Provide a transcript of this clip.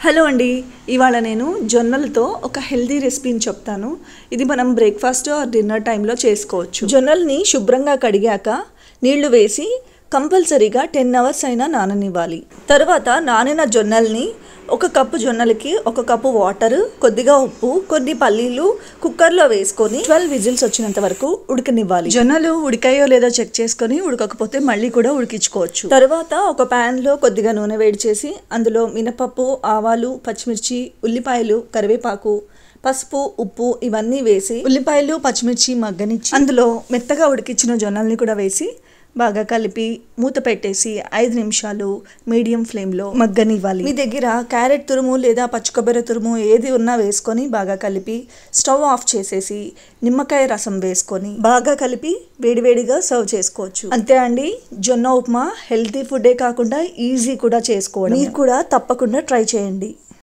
Hello అండి, ఇవాళ నేను జొన్నలతో ఒక హెల్దీ రెసిపీని చెప్తాను. ఇది మనం బ్రేక్ఫాస్ట్ ఆర్ డిన్నర్ టైంలో చేసుకోవచ్చు. జొన్నల్ని శుభ్రంగా కడిగాక నీళ్లు వేసి కంపల్సరీగా 10 అవర్స్ అయినా నాననివ్వాలి. తర్వాత నానిన జొన్నల్ని ఒక కప్పు జొన్నలకి 1 కప్పు వాటర్, కొద్దిగా ఉప్పు, కొన్ని పల్లీలు కుక్కర్లో వేసుకొని 12 విజిల్స్ వచ్చినంత వరకు ఉడకనివ్వాలి. జొన్నలు ఉడికాయో లేదో చెక్ చేసుకొని ఉడకకపోతే మళ్ళీ కూడా ఉడికించుకోవచ్చు. తర్వాత ఒక ప్యాన్లో కొద్దిగా నూనె వేడి చేసి అందులో మినపప్పు, ఆవాలు, పచ్చిమిర్చి, ఉల్లిపాయలు, కరివేపాకు, పసుపు, ఉప్పు ఇవన్నీ వేసి ఉల్లిపాయలు పచ్చిమిర్చి మగ్గనిచ్చి అందులో మెత్తగా ఉడికించిన జొన్నల్ని కూడా వేసి బాగా కలిపి మూత పెట్టేసి 5 నిమిషాలు మీడియం ఫ్లేమ్లో మగ్గనివ్వాలి. మీ దగ్గర క్యారెట్ తురుము లేదా పచ్చి కొబ్బరి తురుము ఏది ఉన్నా వేసుకొని బాగా కలిపి స్టవ్ ఆఫ్ చేసేసి నిమ్మకాయ రసం వేసుకొని బాగా కలిపి వేడివేడిగా సర్వ్ చేసుకోవచ్చు. అంతే అండి, జొన్న ఉప్మా హెల్తీ ఫుడ్డే కాకుండా ఈజీ కూడా చేసుకోవడం. మీరు కూడా తప్పకుండా ట్రై చేయండి.